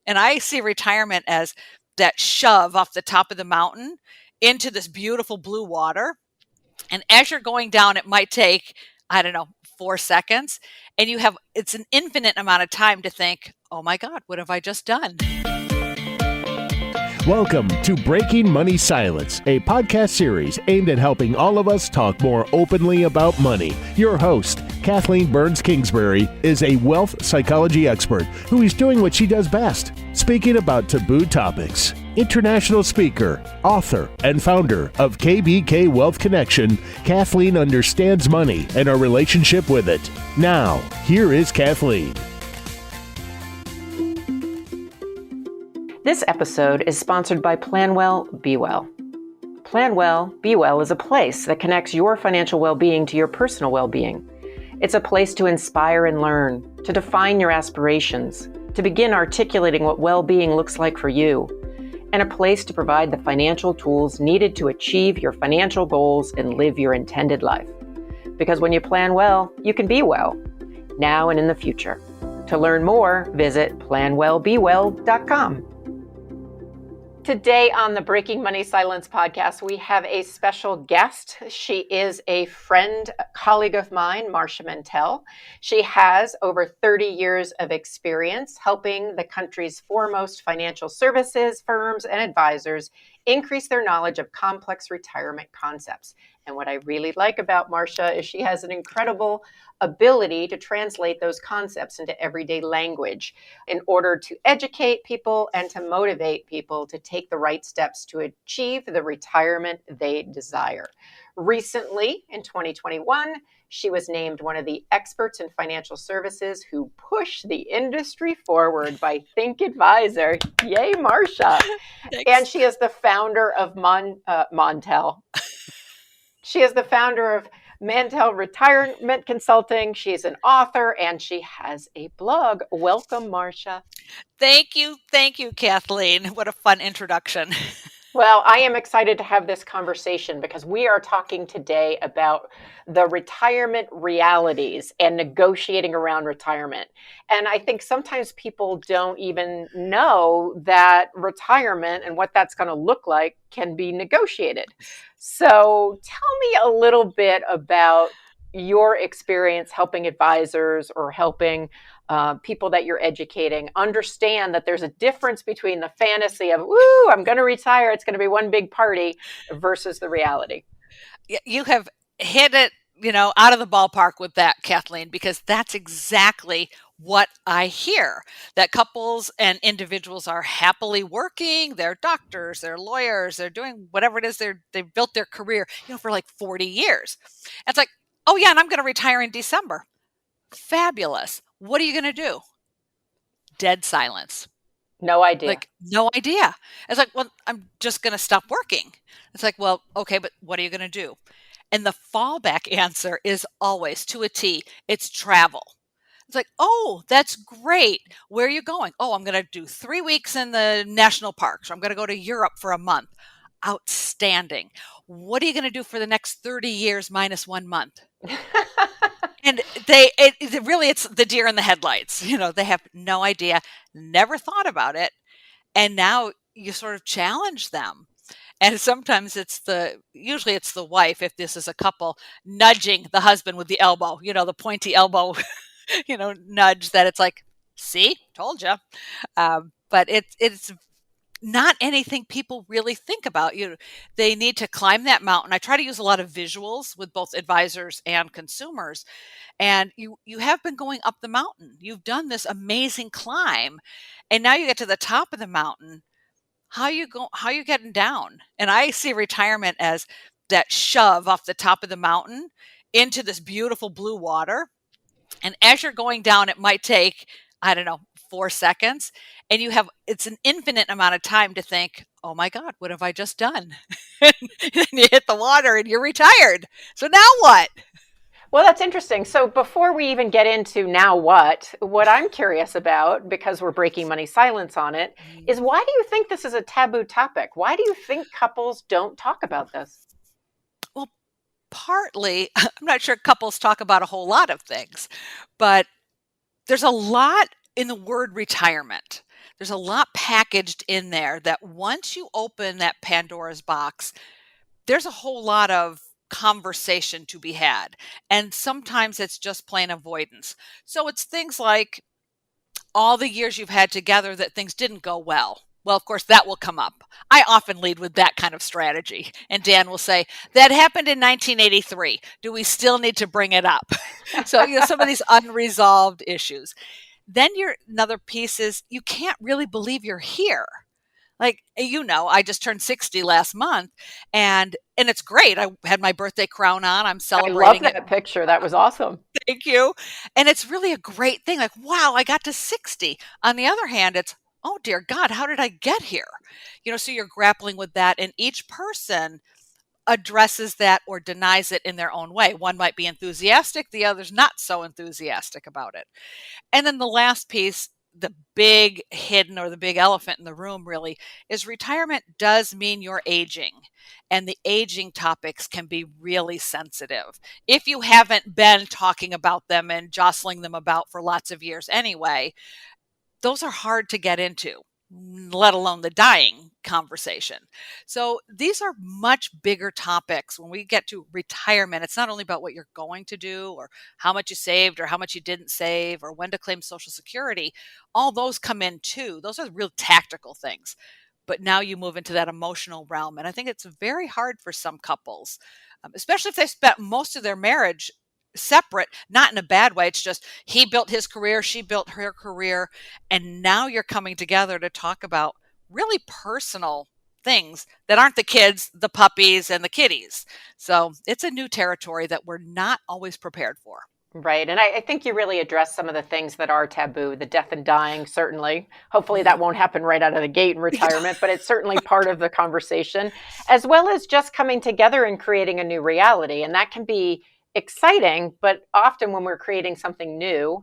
And I see retirement as that shove off the top of the mountain into this beautiful blue water. And as you're going down, it might take, I don't know, 4 seconds. And it's an infinite amount of time to think, oh my God, what have I just done? Welcome to Breaking Money Silence, a podcast series aimed at helping all of us talk more openly about money. Your host, Kathleen Kingsbury, is a wealth psychology expert who is doing what she does best, speaking about taboo topics. International speaker, author, and founder of KBK Wealth Connection, Kathleen understands money and our relationship with it. Now, here is Kathleen. This episode is sponsored by Plan Well, Be Well. Plan Well, Be Well is a place that connects your financial well-being to your personal well-being. It's a place to inspire and learn, to define your aspirations, to begin articulating what well-being looks like for you, and a place to provide the financial tools needed to achieve your financial goals and live your intended life. Because when you plan well, you can be well, now and in the future. To learn more, visit planwellbewell.com. Today on the Breaking Money Silence podcast, we have a special guest. She is a friend, colleague of mine, Marcia Mantell. She has over 30 years of experience helping the country's foremost financial services firms and advisors increase their knowledge of complex retirement concepts. And what I really like about Marcia is she has an incredible ability to translate those concepts into everyday language in order to educate people and to motivate people to take the right steps to achieve the retirement they desire. Recently, in 2021, she was named one of the experts in financial services who push the industry forward by Think Advisor. Yay, Marcia. And she is the founder of Mantell. She is the founder of Mantell Retirement Consulting. She is an author and she has a blog. Welcome, Marcia. Thank you, Kathleen. What a fun introduction. Well, I am excited to have this conversation because we are talking today about the retirement realities and negotiating around retirement. And I think sometimes people don't even know that retirement and what that's going to look like can be negotiated. So tell me a little bit about your experience helping advisors or helping people that you're educating understand that there's a difference between the fantasy of, "Woo, I'm going to retire, it's going to be one big party," versus the reality. You have hit it, out of the ballpark with that, Kathleen, because that's exactly what I hear, that couples and individuals are happily working. They're doctors, they're lawyers, they're doing whatever it is. They've built their career, for like 40 years. It's like, oh yeah, and I'm going to retire in December. Fabulous. What are you going to do? Dead silence. No idea. Like, no idea. It's like, well, I'm just going to stop working. It's like, well, okay, but what are you going to do? And the fallback answer is always, to a T, it's travel. It's like, oh, that's great. Where are you going? Oh, I'm going to do 3 weeks in the national parks. Or I'm going to go to Europe for a month. Outstanding. What are you going to do for the next 30 years minus 1 month? And it's the deer in the headlights. They have no idea, never thought about it. And now you sort of challenge them. And sometimes usually it's the wife, if this is a couple, nudging the husband with the elbow, the pointy elbow, nudge that it's like, see, told you. But it's not anything people really think about. They need to climb that mountain. I try to use a lot of visuals with both advisors and consumers. And you have been going up the mountain. You've done this amazing climb. And now you get to the top of the mountain. How you getting down? And I see retirement as that shove off the top of the mountain into this beautiful blue water. And as you're going down, it might take, 4 seconds. And it's an infinite amount of time to think, oh my God, what have I just done? And then you hit the water and you're retired. So now what? Well, that's interesting. So before we even get into now what I'm curious about, because we're breaking money silence on it, is why do you think this is a taboo topic? Why do you think couples don't talk about this? Well, partly, I'm not sure couples talk about a whole lot of things, but there's a lot in the word retirement. There's a lot packaged in there that once you open that Pandora's box, there's a whole lot of conversation to be had. And sometimes it's just plain avoidance. So it's things like all the years you've had together that things didn't go well. Well, of course, that will come up. I often lead with that kind of strategy. And Dan will say, that happened in 1983. Do we still need to bring it up? So, some of these unresolved issues. Then another piece is you can't really believe you're here. Like, I just turned 60 last month and it's great. I had my birthday crown on. I'm I love celebrating it. that picture. That was awesome. Thank you. And it's really a great thing. Like, wow, I got to 60. On the other hand, it's, oh dear God, how did I get here? So you're grappling with that, and each person addresses that or denies it in their own way. One might be enthusiastic, the other's not so enthusiastic about it. And then the last piece, the big hidden or the big elephant in the room really is retirement does mean you're aging, and the aging topics can be really sensitive if you haven't been talking about them and jostling them about for lots of years anyway. Those are hard to get into, let alone the dying conversation. So these are much bigger topics. When we get to retirement, it's not only about what you're going to do or how much you saved or how much you didn't save or when to claim Social Security. All those come in too. Those are real tactical things. But now you move into that emotional realm. And I think it's very hard for some couples, especially if they spent most of their marriage separate, not in a bad way. It's just he built his career, she built her career, and now you're coming together to talk about really personal things that aren't the kids, the puppies, and the kitties. So it's a new territory that we're not always prepared for. Right. And I think you really address some of the things that are taboo, the death and dying, certainly. Hopefully that won't happen right out of the gate in retirement, but it's certainly part of the conversation, as well as just coming together and creating a new reality. And that can be exciting, but often when we're creating something new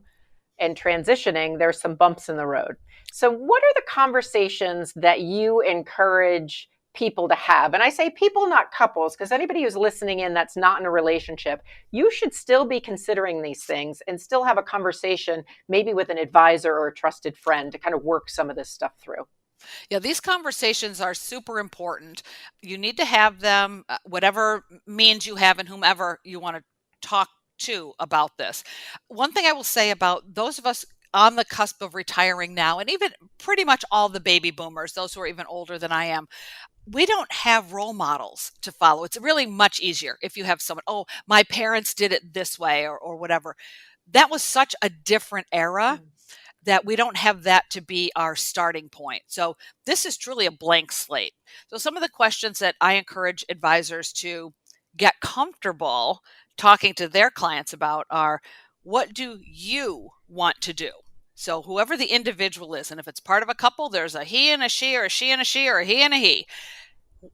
and transitioning, there's some bumps in the road. So what are the conversations that you encourage people to have? And I say people, not couples, because anybody who's listening in that's not in a relationship, you should still be considering these things and still have a conversation, maybe with an advisor or a trusted friend, to kind of work some of this stuff through. Yeah, these conversations are super important. You need to have them, whatever means you have and whomever you want to talk to about this. One thing I will say about those of us on the cusp of retiring now, and even pretty much all the baby boomers, those who are even older than I am, we don't have role models to follow. It's really much easier if you have someone, oh, my parents did it this way or whatever. That was such a different era that we don't have that to be our starting point. So this is truly a blank slate. So some of the questions that I encourage advisors to get comfortable talking to their clients about are, what do you want to do? So whoever the individual is, and if it's part of a couple, there's a he and a she, or a she and a she, or a he and a he.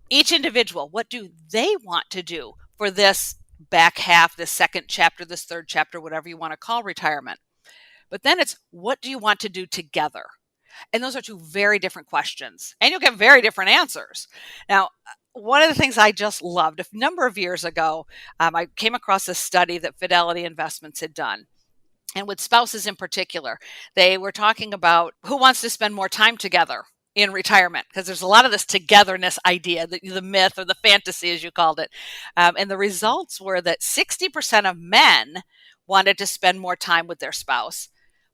Each individual, what do they want to do for this back half, this second chapter, this third chapter, whatever you want to call retirement? But then it's, what do you want to do together? And those are two very different questions, and you'll get very different answers. Now, one of the things I just loved, a number of years ago, I came across a study that Fidelity Investments had done. And with spouses in particular, they were talking about who wants to spend more time together in retirement, because there's a lot of this togetherness idea, the myth or the fantasy, as you called it. And the results were that 60% of men wanted to spend more time with their spouse,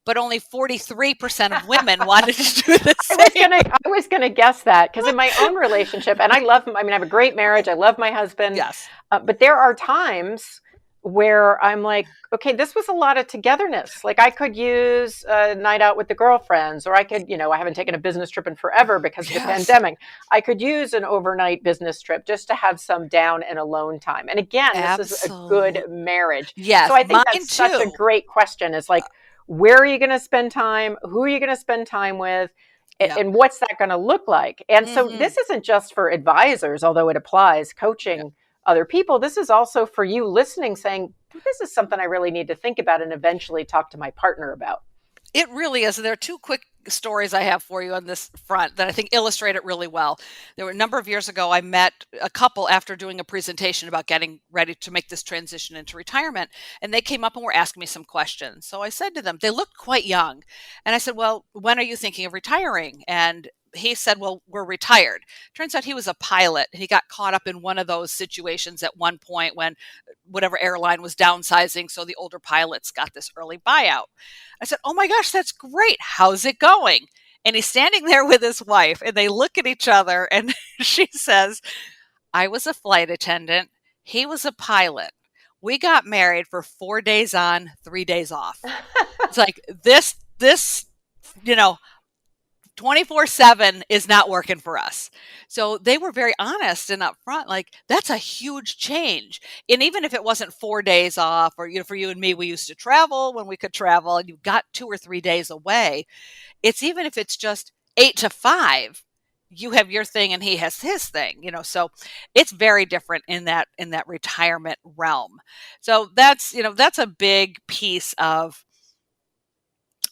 but only 43% of women wanted to do the same. I was gonna guess that, because in my own relationship, and I have a great marriage. I love my husband. Yes. But there are times where I'm like, okay, this was a lot of togetherness. Like, I could use a night out with the girlfriends, or I could, I haven't taken a business trip in forever because of the pandemic. I could use an overnight business trip just to have some down and alone time. And again, this is a good marriage. Yes, so I think that's such a great question. Is like, where are you going to spend time? Who are you going to spend time with? And what's that going to look like? And so this isn't just for advisors, although it applies, coaching other people. This is also for you listening, saying, this is something I really need to think about and eventually talk to my partner about. It really is. There are two quick stories I have for you on this front that I think illustrate it really well. There were a number of years ago, I met a couple after doing a presentation about getting ready to make this transition into retirement. And they came up and were asking me some questions. So I said to them, they looked quite young. And I said, well, when are you thinking of retiring? And he said, well, we're retired. Turns out he was a pilot. He got caught up in one of those situations at one point when whatever airline was downsizing. So the older pilots got this early buyout. I said, oh my gosh, that's great. How's it going? And he's standing there with his wife and they look at each other and she says, I was a flight attendant. He was a pilot. We got married for 4 days on, 3 days off. It's like this, you know, 24/7 is not working for us. So they were very honest and upfront, like that's a huge change. And even if it wasn't 4 days off, or for you and me, we used to travel when we could travel, and you got 2 or 3 days away. It's even if it's just 8 to 5, you have your thing and he has his thing, so it's very different in that retirement realm. So that's a big piece of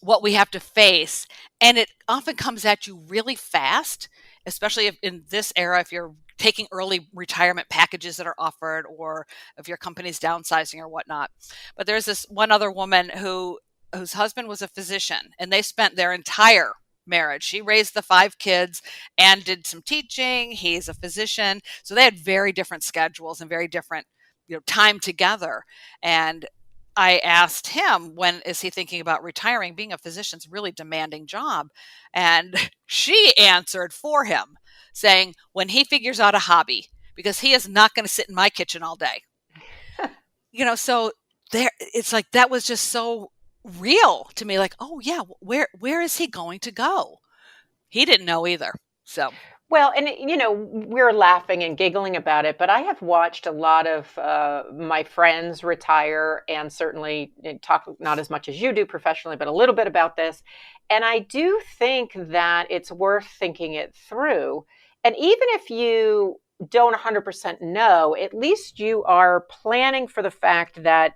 what we have to face. And it often comes at you really fast, especially if in this era, if you're taking early retirement packages that are offered, or if your company's downsizing or whatnot. But there's this one other woman whose husband was a physician, and they spent their entire marriage. She raised the 5 kids and did some teaching. He's a physician. So they had very different schedules and very different, time together. And I asked him, when is he thinking about retiring? Being a physician's a really demanding job. And she answered for him, saying, when he figures out a hobby, because he is not going to sit in my kitchen all day. So there, it's like, that was just so real to me. Like, oh yeah, where is he going to go? He didn't know either. So. Well, and we're laughing and giggling about it, but I have watched a lot of my friends retire, and certainly talk not as much as you do professionally, but a little bit about this. And I do think that it's worth thinking it through. And even if you don't 100% know, at least you are planning for the fact that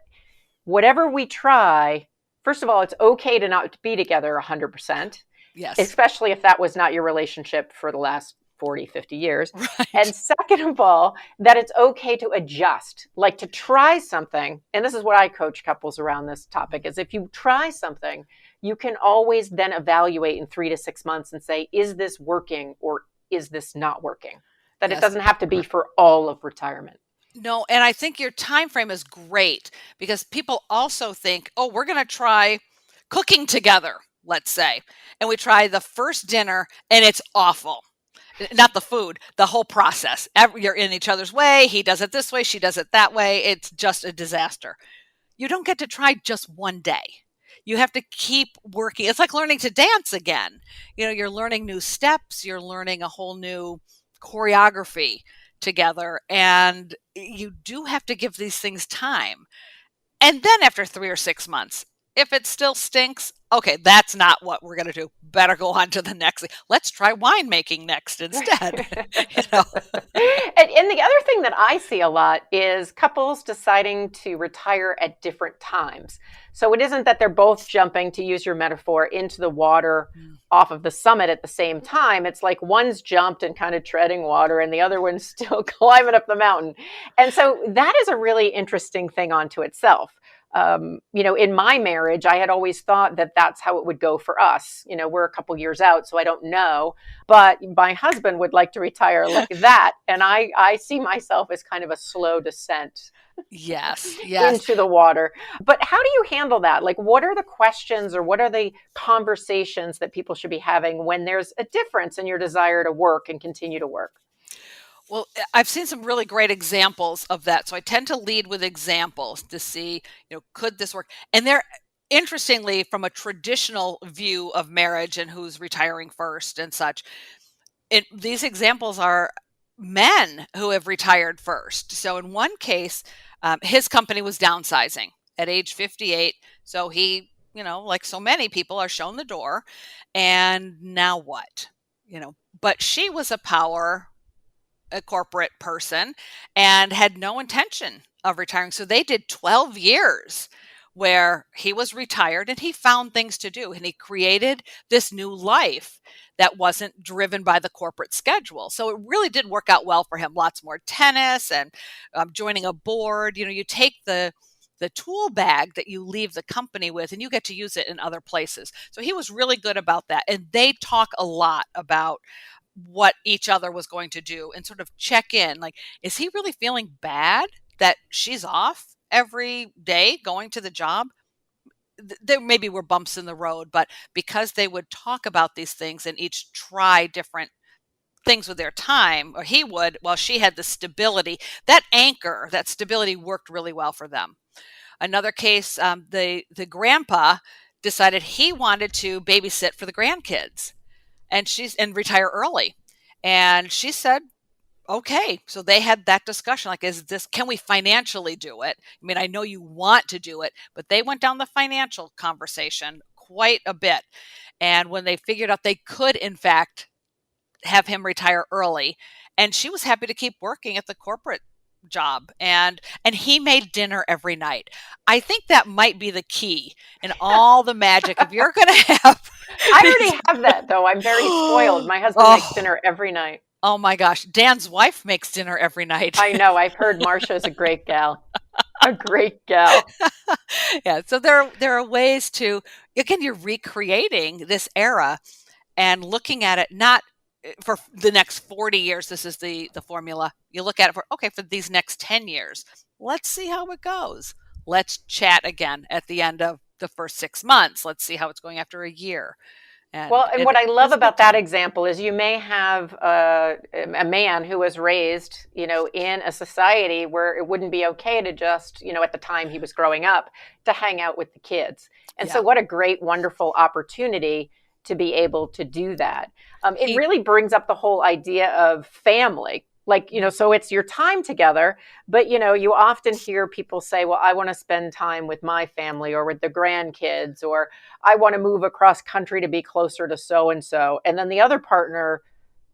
whatever we try, first of all, it's okay to not be together 100%. Yes. Especially if that was not your relationship for the last 40, 50 years. Right. And second of all, that it's okay to adjust, like to try something. And this is what I coach couples around this topic, is if you try something, you can always then evaluate in 3 to 6 months and say, is this working or is this not working? That Yes. It doesn't have to be for all of retirement. No, and I think your time frame is great, because people also think, oh, we're going to try cooking together, let's say. And we try the first dinner and it's awful. Not the food, the whole process. You're in each other's way. He does it this way, she does it that way. It's just a disaster. You don't get to try just one day. You have to keep working. It's like learning to dance again. You're learning new steps. You're learning a whole new choreography together. And you do have to give these things time. And then after 3 or 6 months, if it still stinks, okay, that's not what we're going to do. Better go on to the next thing. Let's try winemaking next instead. And the other thing that I see a lot is couples deciding to retire at different times. So it isn't that they're both jumping, to use your metaphor, into the water off of the summit at the same time. It's like one's jumped and kind of treading water and the other one's still climbing up the mountain. And so that is a really interesting thing unto itself. In my marriage, I had always thought that that's how it would go for us. We're a couple years out, so I don't know. But my husband would like to retire like that. And I see myself as kind of a slow descent. Yes. Into the water. But how do you handle that? Like, what are the questions or what are the conversations that people should be having when there's a difference in your desire to work and continue to work? Well, I've seen some really great examples of that. So I tend to lead with examples to see, could this work? And they're, interestingly, from a traditional view of marriage and who's retiring first and such, these examples are men who have retired first. So in one case, his company was downsizing at age 58. So he, like so many people, are shown the door. And now what? But she was a corporate person and had no intention of retiring. So they did 12 years where he was retired and he found things to do and he created this new life that wasn't driven by the corporate schedule. So it really did work out well for him. Lots more tennis and joining a board. You take the tool bag that you leave the company with and you get to use it in other places. So he was really good about that. And they talk a lot about what each other was going to do and sort of check in. Like, is he really feeling bad that she's off every day going to the job? There maybe were bumps in the road, but because they would talk about these things and each try different things with their time, or he would, while she had the stability, that anchor, that stability worked really well for them. Another case, the grandpa decided he wanted to babysit for the grandkids and retire early. And she said, okay. So they had that discussion, like, can we financially do it? I mean, I know you want to do it, but they went down the financial conversation quite a bit. And when they figured out they could, in fact, have him retire early, and she was happy to keep working at the corporate job, and he made dinner every night. I think that might be the key in all the magic. If you're going to have I already have that, though. I'm very spoiled. My husband makes dinner every night. Oh my gosh, Dan's wife makes dinner every night. I know. I've heard Marcia's a great gal. A great gal. Yeah, so there are ways to, again, you're recreating this era and looking at it not for the next 40 years. This is the formula. You look at it for these next 10 years. Let's see how it goes. Let's chat again at the end of the first 6 months. Let's see how it's going after a year. And what I love about that example is you may have a man who was raised, in a society where it wouldn't be okay to just, at the time he was growing up, to hang out with the kids. And so what a great, wonderful opportunity to be able to do that. It really brings up the whole idea of family. Like, so it's your time together, but, you often hear people say, well, I want to spend time with my family or with the grandkids, or I want to move across country to be closer to so-and-so. And then the other partner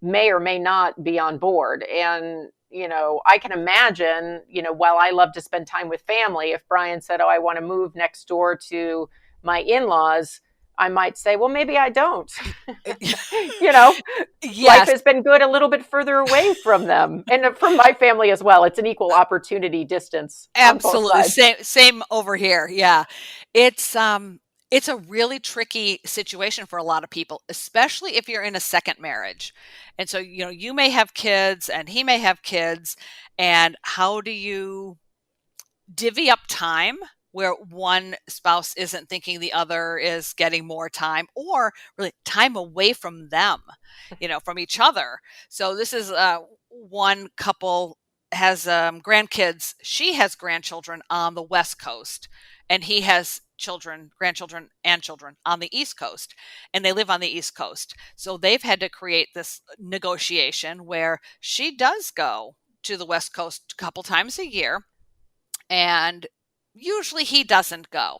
may or may not be on board. And, I can imagine, while I love to spend time with family, if Brian said, oh, I want to move next door to my in-laws, I might say, well, maybe I don't. Yes. Life has been good a little bit further away from them, and from my family as well. It's an equal opportunity distance. Absolutely. Same over here. Yeah. It's a really tricky situation for a lot of people, especially if you're in a second marriage. And so, you may have kids and he may have kids, and how do you divvy up time where one spouse isn't thinking the other is getting more time, or really time away from them, from each other. So this is one couple has grandkids. She has grandchildren on the West Coast, and he has grandchildren and children on the East Coast, and they live on the East Coast. So they've had to create this negotiation where she does go to the West Coast a couple times a year, and usually he doesn't go.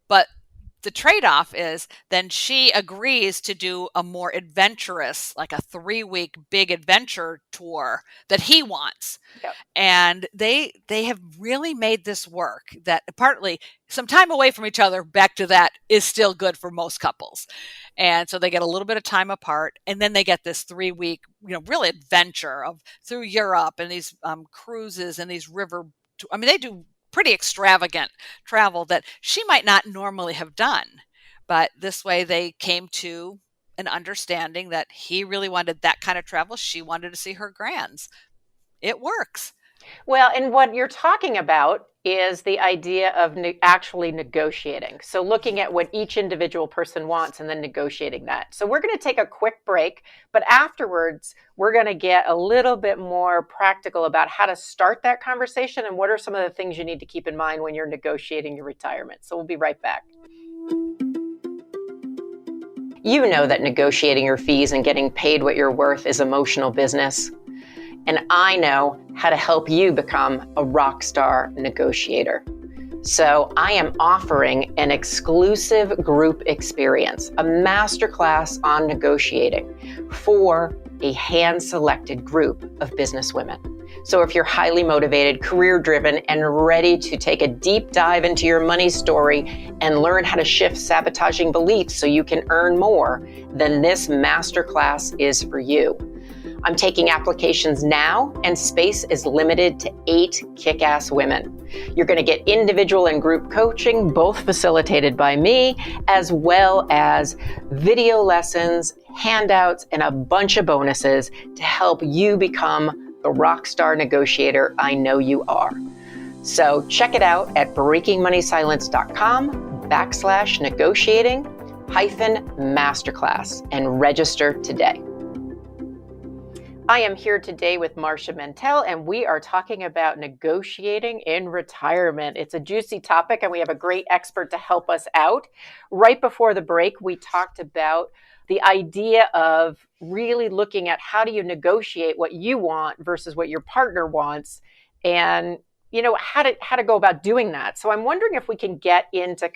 But the trade-off is then she agrees to do a more adventurous, like a 3-week big adventure tour that he wants. Yep. And they have really made this work, that partly some time away from each other, back to that, is still good for most couples. And so they get a little bit of time apart, and then they get this 3-week, real adventure through Europe and these cruises and these they do pretty extravagant travel that she might not normally have done. But this way they came to an understanding that he really wanted that kind of travel. She wanted to see her grands. It works. Well, and what you're talking about is the idea of actually negotiating. So looking at what each individual person wants and then negotiating that. So we're going to take a quick break, but afterwards, we're going to get a little bit more practical about how to start that conversation and what are some of the things you need to keep in mind when you're negotiating your retirement. So we'll be right back. You know that negotiating your fees and getting paid what you're worth is emotional business. And I know how to help you become a rock star negotiator. So I am offering an exclusive group experience, a masterclass on negotiating for a hand-selected group of businesswomen. So if you're highly motivated, career driven, and ready to take a deep dive into your money story and learn how to shift sabotaging beliefs so you can earn more, then this masterclass is for you. I'm taking applications now, and space is limited to 8 kick-ass women. You're going to get individual and group coaching, both facilitated by me, as well as video lessons, handouts, and a bunch of bonuses to help you become the rock star negotiator I know you are. So check it out at breakingmoneysilence.com/negotiating-masterclass and register today. I am here today with Marcia Mantell, and we are talking about negotiating in retirement. It's a juicy topic, and we have a great expert to help us out. Right before the break, we talked about the idea of really looking at how do you negotiate what you want versus what your partner wants, and how to go about doing that. So I'm wondering if we can get into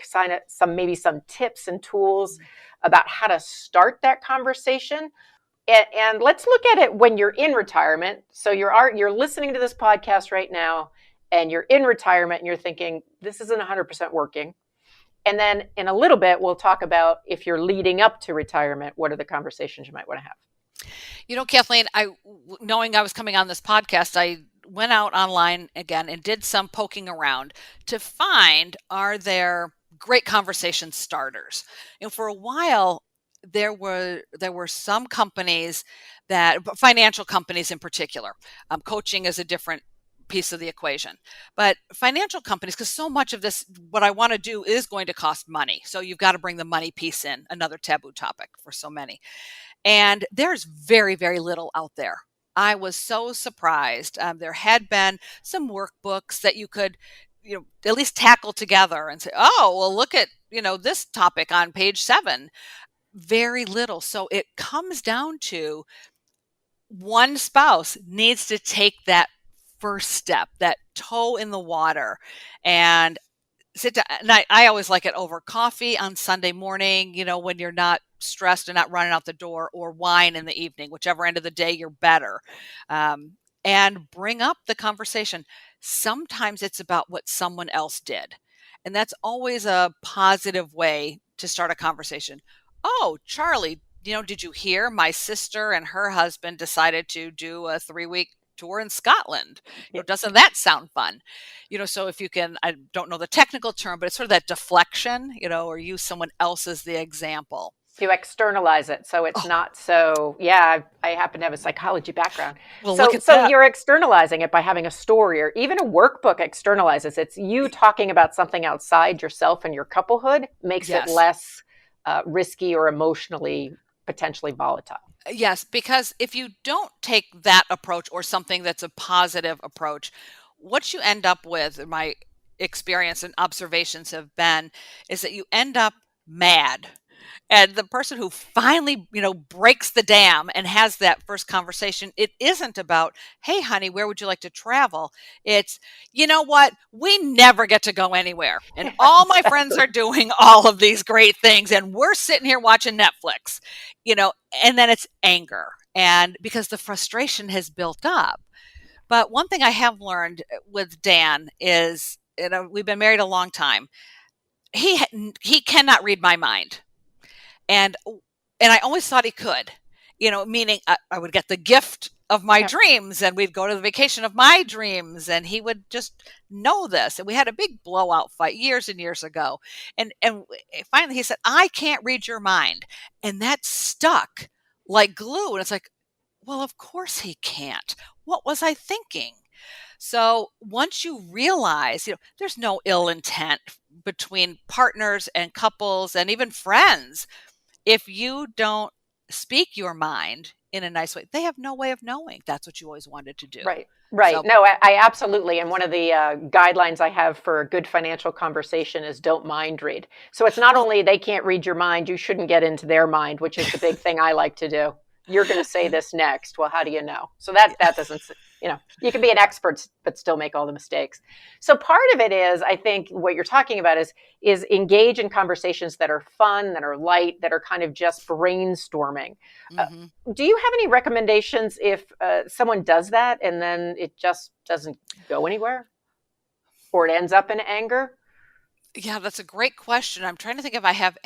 some tips and tools about how to start that conversation. And let's look at it when you're in retirement. So you're listening to this podcast right now, and you're in retirement, and you're thinking, this isn't 100% working. And then in a little bit, we'll talk about if you're leading up to retirement, what are the conversations you might want to have? Kathleen, knowing I was coming on this podcast, I went out online again and did some poking around to find, are there great conversation starters? For a while, there were some companies financial companies in particular, coaching is a different piece of the equation, but financial companies, because so much of this, what I want to do is going to cost money. So you've got to bring the money piece in, another taboo topic for so many. And there's very, very little out there. I was so surprised. There had been some workbooks that you could at least tackle together and say, oh, well, look at, this topic on page 7. Very little. So it comes down to one spouse needs to take that first step, that toe in the water, and sit down. And I always like it over coffee on Sunday morning, when you're not stressed and not running out the door, or wine in the evening, whichever end of the day you're better. And bring up the conversation. Sometimes it's about what someone else did. And that's always a positive way to start a conversation. Oh, Charlie, did you hear my sister and her husband decided to do a 3-week tour in Scotland? Doesn't that sound fun? So if you can, I don't know the technical term, but it's sort of that deflection, or use someone else as the example. To externalize it. So it's not so, I happen to have a psychology background. Well, so you're externalizing it by having a story, or even a workbook externalizes. It's you talking about something outside yourself and your couplehood makes it less risky or emotionally potentially volatile. Yes, because if you don't take that approach, or something that's a positive approach, what you end up with, my experience and observations have been, is that you end up mad. And the person who finally, breaks the dam and has that first conversation, it isn't about, hey, honey, where would you like to travel? It's, you know what? We never get to go anywhere. And all my friends are doing all of these great things, and we're sitting here watching Netflix, and then it's anger. And because the frustration has built up. But one thing I have learned with Dan is, we've been married a long time. He cannot read my mind. And I always thought he could, meaning I would get the gift of my dreams, and we'd go to the vacation of my dreams, and he would just know this. And we had a big blowout fight years and years ago. And finally he said, I can't read your mind. And that stuck like glue. And it's like, well, of course he can't. What was I thinking? So once you realize, there's no ill intent between partners and couples and even friends. If you don't speak your mind in a nice way, they have no way of knowing that's what you always wanted to do. Right. So, no, I absolutely. And one of the guidelines I have for a good financial conversation is don't mind read. So it's not only they can't read your mind, you shouldn't get into their mind, which is the big thing I like to do. You're going to say this next. Well, how do you know? So that doesn't you can be an expert but still make all the mistakes. So part of it is, I think what you're talking about is engage in conversations that are fun, that are light, that are kind of just brainstorming. Uh, Hmm. do you have any recommendations if someone does that and then it just doesn't go anywhere, or it ends up in anger? Yeah, that's a great question. I'm trying to think if I have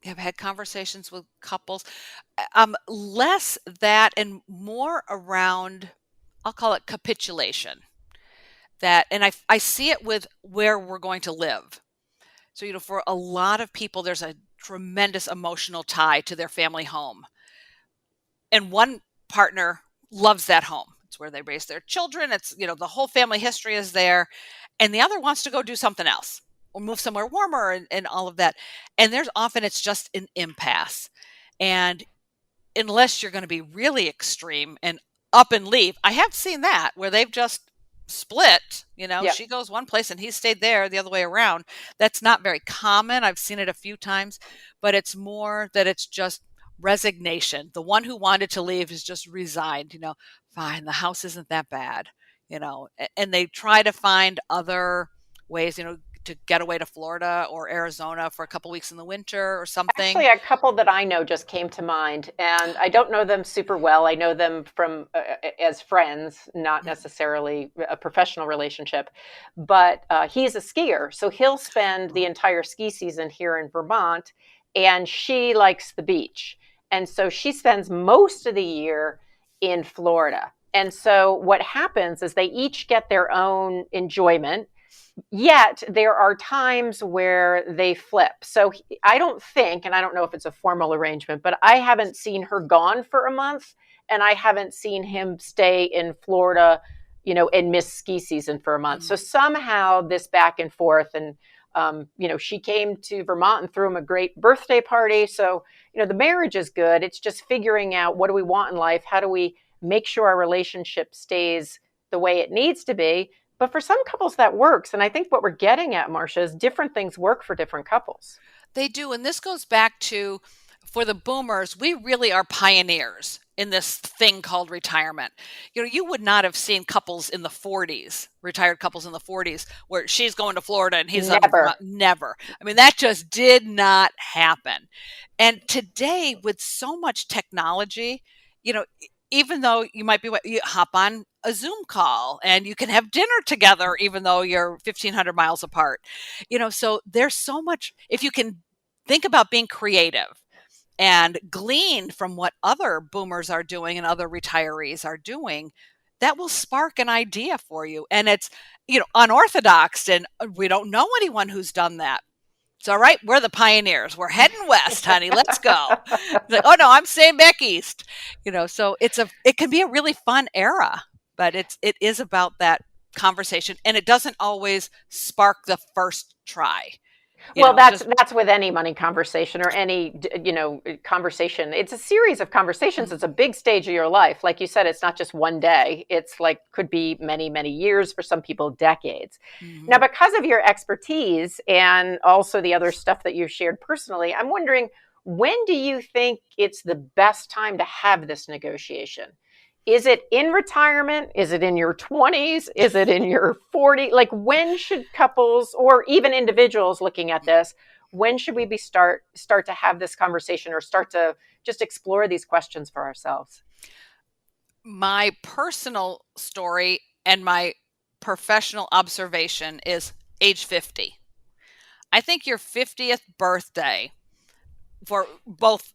had conversations with couples. Less that and more around, I'll call it capitulation. That, and I see it with where we're going to live. So, for a lot of people, there's a tremendous emotional tie to their family home. And one partner loves that home. It's where they raise their children. It's, the whole family history is there. And the other wants to go do something else or move somewhere warmer and all of that. And there's often it's just an impasse. And unless you're going to be really extreme and up and leave, I have seen that where they've just split, Yeah. she goes one place and he stayed there the other way around. That's not very common. I've seen it a few times, but it's more that it's just resignation. The one who wanted to leave is just resigned, fine, the house isn't that bad, and they try to find other ways, to get away to Florida or Arizona for a couple weeks in the winter or something. Actually, a couple that I know just came to mind, and I don't know them super well. I know them from as friends, not necessarily a professional relationship. But he's a skier, so he'll spend the entire ski season here in Vermont, and she likes the beach, and so she spends most of the year in Florida. And so what happens is they each get their own enjoyment. Yet there are times where they flip. So I don't think, and I don't know if it's a formal arrangement, but I haven't seen her gone for a month, and I haven't seen him stay in Florida, and miss ski season for a month. Mm. So somehow this back and forth, and she came to Vermont and threw him a great birthday party. So the marriage is good. It's just figuring out, what do we want in life? How do we make sure our relationship stays the way it needs to be? But for some couples that works. And I think what we're getting at, Marcia, is different things work for different couples. They do. And this goes back to, for the boomers, we really are pioneers in this thing called retirement. You would not have seen couples in the 40s, retired couples in the 40s, where she's going to Florida and he's Never. never. I mean, that just did not happen. And today, with so much technology, you know, even though you hop on a Zoom call and you can have dinner together, even though you're 1,500 miles apart, so there's so much, if you can think about being creative and glean from what other boomers are doing and other retirees are doing, that will spark an idea for you. And it's, unorthodox, and we don't know anyone who's done that. It's all right. We're the pioneers. We're heading west, honey. Let's go. It's like, oh no, I'm staying back east. So it can be a really fun era, but it is about that conversation, and it doesn't always spark the first try. Well, Just that's with any money conversation or any conversation. It's a series of conversations. It's a big stage of your life. Like you said, it's not just one day. It's like could be many, many years, for some people decades. mm-hmm. Now, because of your expertise and also the other stuff that you've shared personally, I'm wondering, when do you think it's the best time to have this negotiation? Is it in retirement? Is it in your 20s? Is it in your 40s? Like, when should couples or even individuals looking at this, when should we start to have this conversation, or start to just explore these questions for ourselves? My personal story and my professional observation is age 50. I think your 50th birthday, for both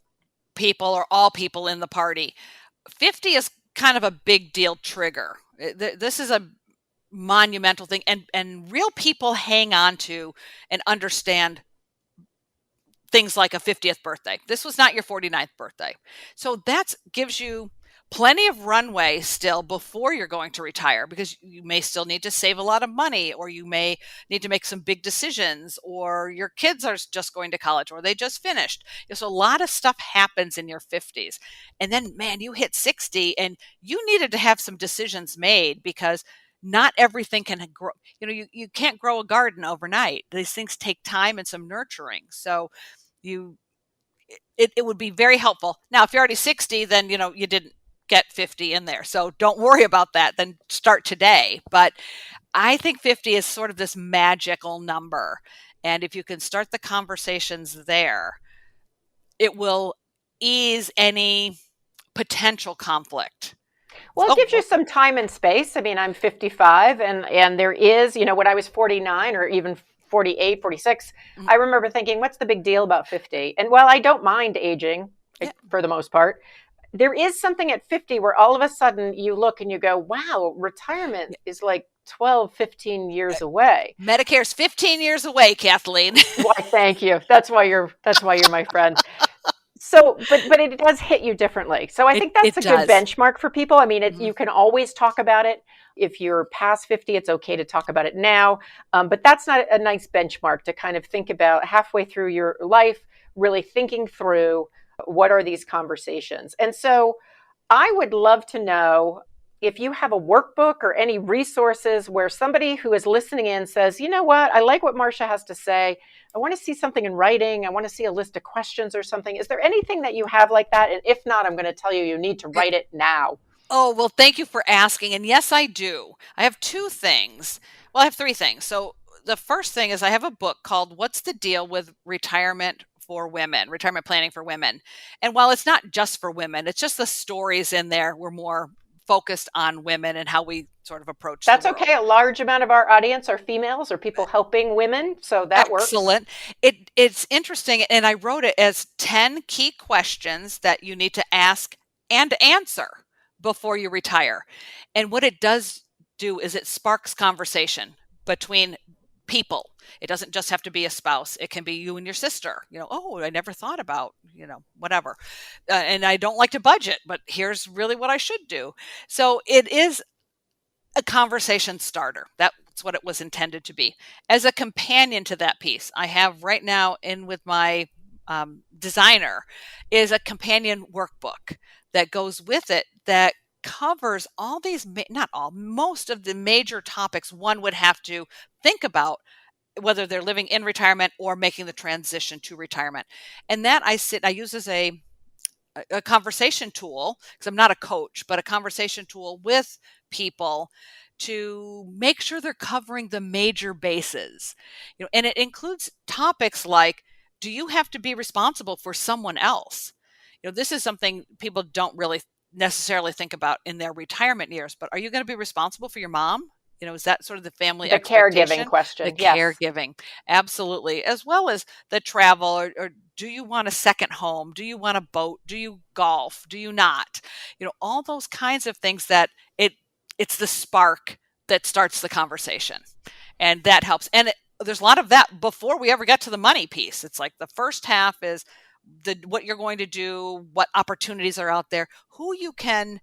people or all people in the party, 50 is kind of a big deal trigger. This is a monumental thing, and real people hang on to and understand things like a 50th birthday. This was not your 49th birthday. So that gives you plenty of runway still before you're going to retire, because you may still need to save a lot of money, or you may need to make some big decisions, or your kids are just going to college, or they just finished. So a lot of stuff happens in your 50s. And then, man, you hit 60 and you needed to have some decisions made, because not everything can grow. You can't grow a garden overnight. These things take time and some nurturing. So it would be very helpful. Now, if you're already 60, then, you didn't get 50 in there. So don't worry about that. Then start today. But I think 50 is sort of this magical number. And if you can start the conversations there, it will ease any potential conflict. Well, it Oh, gives you some time and space. I mean, I'm 55 and there is, when I was 49 or even 48, 46, I remember thinking, what's the big deal about 50? And while I don't mind aging for the most part, there is something at 50 where all of a sudden you look and you go, wow, retirement is like 12, 15 years away. Medicare's 15 years away, Kathleen. Why, thank you. That's why you're my friend. So, but it does hit you differently. So I think that's a good benchmark for people. I mean, you can always talk about it. If you're past 50, it's okay to talk about it now. But that's not a nice benchmark to kind of think about halfway through your life, really thinking through what are these conversations. And so I would love to know if you have a workbook or any resources where somebody who is listening in says, you know what, I like what Marcia has to say. I want to see something in writing. I want to see a list of questions or something. Is there anything that you have like that? And if not, I'm going to tell you, you need to write it now. Oh, well, thank you for asking. And yes, I do. I have two things. Well, I have three things. So the first thing is I have a book called What's the Deal with Retirement for Women, Retirement Planning for Women. And while it's not just for women, it's just the stories in there were more focused on women and how we sort of approach That's the world. Okay. A large amount of our audience are females or people helping women. So that works. Excellent. It's interesting. And I wrote it as 10 key questions that you need to ask and answer before you retire. And what it does do is it sparks conversation between people. It doesn't just have to be a spouse. It can be you and your sister. Oh, I never thought about, whatever. And I don't like to budget, but here's really what I should do. So it is a conversation starter. That's what it was intended to be. As a companion to that piece, I have right now in with my designer is a companion workbook that goes with it that covers all these, not all, most of the major topics one would have to think about, whether they're living in retirement or making the transition to retirement. And that I use as a conversation tool, because I'm not a coach, but a conversation tool with people to make sure they're covering the major bases. And it includes topics like, do you have to be responsible for someone else? This is something people don't really necessarily think about in their retirement years, but are you going to be responsible for your mom? Is that sort of the family expectation? Caregiving question? The caregiving, absolutely, as well as the travel, or do you want a second home? Do you want a boat? Do you golf? Do you not? All those kinds of things that it's the spark that starts the conversation, and that helps. And there's a lot of that before we ever get to the money piece. It's like the first half is what you're going to do, what opportunities are out there, who you can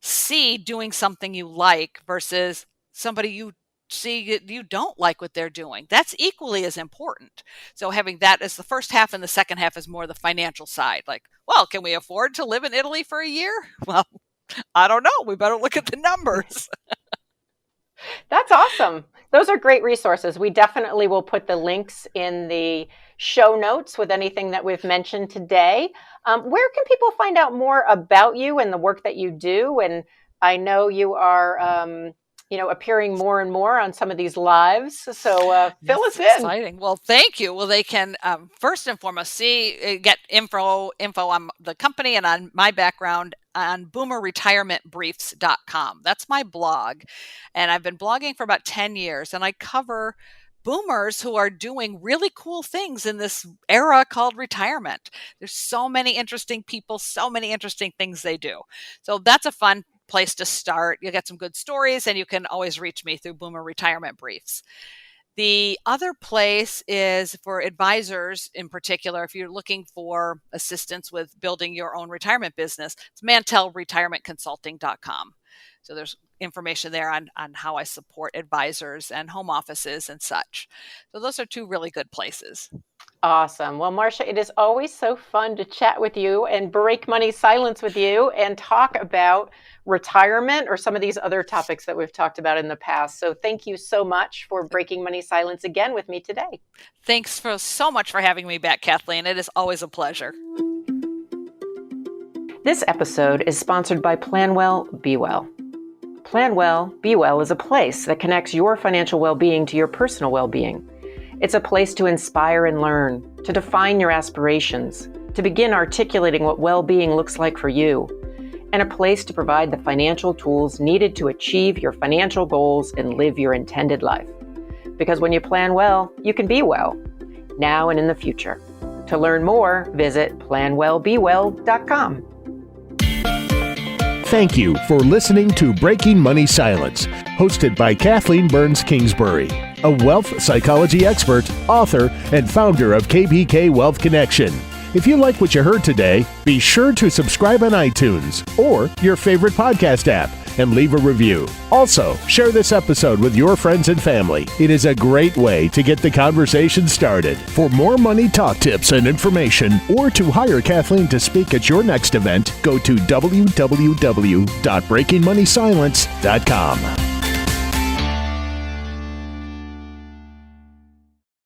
see doing something you like versus somebody you see you don't like what they're doing. That's equally as important. So having that as the first half, and the second half is more the financial side. Like, well, can we afford to live in Italy for a year? Well, I don't know. We better look at the numbers. That's awesome. Those are great resources. We definitely will put the links in the show notes with anything that we've mentioned today. Where can people find out more about you and the work that you do? And I know you are, appearing more and more on some of these lives. So fill us in. Exciting. Well, thank you. Well, they can first and foremost get info on the company and on my background on boomerretirementbriefs.com. That's my blog. And I've been blogging for about 10 years, and I cover boomers who are doing really cool things in this era called retirement. There's so many interesting people, so many interesting things they do. So that's a fun place to start. You'll get some good stories, and you can always reach me through Boomer Retirement Briefs. The other place is for advisors in particular. If you're looking for assistance with building your own retirement business, it's mantellretirementconsulting.com. So there's information there on how I support advisors and home offices and such. So those are two really good places. Awesome. Well, Marcia, it is always so fun to chat with you and break money silence with you and talk about retirement or some of these other topics that we've talked about in the past. So thank you so much for breaking money silence again with me today. Thanks so much for having me back, Kathleen. It is always a pleasure. This episode is sponsored by Planwell Be Well. Planwell Be Well is a place that connects your financial well-being to your personal well-being. It's a place to inspire and learn, to define your aspirations, to begin articulating what well-being looks like for you, and a place to provide the financial tools needed to achieve your financial goals and live your intended life. Because when you plan well, you can be well, now and in the future. To learn more, visit planwellbewell.com. Thank you for listening to Breaking Money Silence, hosted by Kathleen Burns Kingsbury, a wealth psychology expert, author, and founder of KBK Wealth Connection. If you like what you heard today, be sure to subscribe on iTunes or your favorite podcast app and leave a review. Also, share this episode with your friends and family. It is a great way to get the conversation started. For more money talk tips and information, or to hire Kathleen to speak at your next event, go to www.breakingmoneysilence.com.